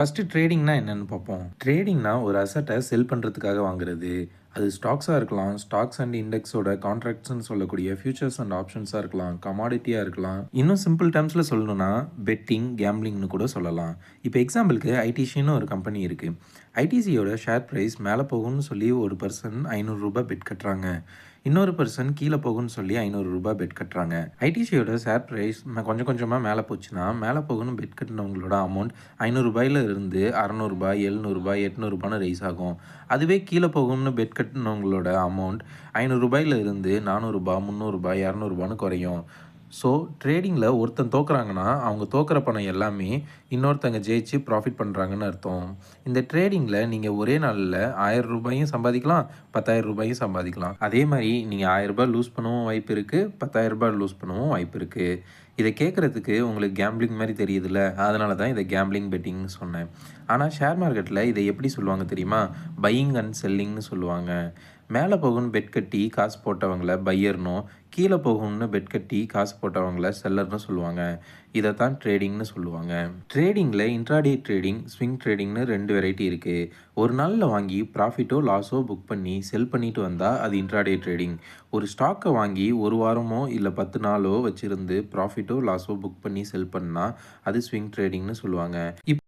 First ட்ரேடிங்னா என்னன்னு பார்ப்போம். ட்ரேடிங்னா ஒரு அசட்ட செல் பண்றதுக்காக வாங்குறது. அது ஸ்டாக்ஸா இருக்கலாம். ஸ்டாக்ஸ் அண்ட் இண்டெக்ஸோட கான்ட்ராக்ட்ஸ்ன்னு சொல்லக்கூடிய ஃபியூச்சர்ஸ் அண்ட் ஆப்ஷன்ஸா இருக்கலாம். கமாடிட்டியா இருக்கலாம். இன்னும் சிம்பிள் டெர்ம்ஸ்ல சொல்லணும்னா, பெட்டிங், கேம்பிளிங்ன்னு கூட சொல்லலாம். இப்ப எக்ஸாம்பிளுக்கு ஐடிசின்னு ஒரு கம்பெனி இருக்கு. ஐடிசியோட ஷேர் பிரைஸ் மேல போகும்னு சொல்லி ஒரு பெர்சன் ரூ. 500 பெட் கட்டுறாங்க. இன்னொரு பெர்சன் கீழ போகும்னு சொல்லி ரூ. 500 பெட் கட்டுறாங்க. ஐடிசியோட ஷேர் பிரைஸ் கொஞ்சம் கொஞ்சமா மேல போச்சுன்னா, மேல போகும்னு பெட் கட்டுனவங்களோட அமௌண்ட் ரூ. 500 இருந்து ரூ. 600, ரூ. 700, ரூ. 800ன்னு ரைஸ் ஆகும். அதுவே கீழ போகும்னு பெட் கட்டுனவங்களோட அமௌண்ட் ரூ. 500 இருந்து ரூ. 400, ரூ. 300, ரூ. 200ன்னு குறையும். ஸோ ட்ரேடிங்கில ஒருத்தன் தோக்குறாங்கன்னா, அவங்க தோக்குற பணம் எல்லாமே இன்னொருத்தங்க ஜெயிச்சு ப்ராஃபிட் பண்ணுறாங்கன்னு அர்த்தம். இந்த ட்ரேடிங்கில நீங்க ஒரே நாள்ல ரூ. 1000 சம்பாதிக்கலாம், ரூ. 10,000 சம்பாதிக்கலாம். அதே மாரி நீங்க ரூ. 1000 லூஸ் பண்ணவும் வாய்ப்பு இருக்கு, ரூ. 10,000 லூஸ் பண்ணவும் வாய்ப்பு இருக்கு. இத கேட்கறதுக்கு உங்களுக்கு கேம்பிளிங் மாரி தெரியுதுல்ல, அதனால தான் இத கேம்பிளிங் பெட்டிங்ன்னு சொன்னேன். ஆனா ஷேர் மார்க்கெட்ல இத எப்படி சொல்லுவாங்க தெரியுமா? பையிங் அண்ட் செல்லிங்ன்னு சொல்லுவாங்க. மேல போகும்னு பெட் கட்டி காசு போட்டவங்கள பையர்னும், கீழ போகும்னு பெட் கட்டி காசு போட்டவங்கள செல்லர்ன்னு சொல்லுவாங்க. இதத்தான் ட்ரேடிங்ன்னு சொல்லுவாங்க. ட்ரேடிங்ல இன்ட்ராடே ட்ரேடிங், ஸ்விங் ட்ரேடிங்ன்னு 2 வெரைட்டி இருக்கு. ஒரு நாள்ல வாங்கி ப்ராஃபிட்டோ, லாஸோ புக் பண்ணி செல் பண்ணிட்டு வந்தா அது இன்ட்ராடே ட்ரேடிங். ஒரு ஸ்டாக்க வாங்கி 1 வாரமோ இல்ல 10 நாளோ வச்சிருந்து ப்ராஃபிட்டோ, லாஸோ புக் பண்ணி செல் பண்ணா அது ஸ்விங் ட்ரேடிங்ன்னு சொல்லுவாங்க. இப்ப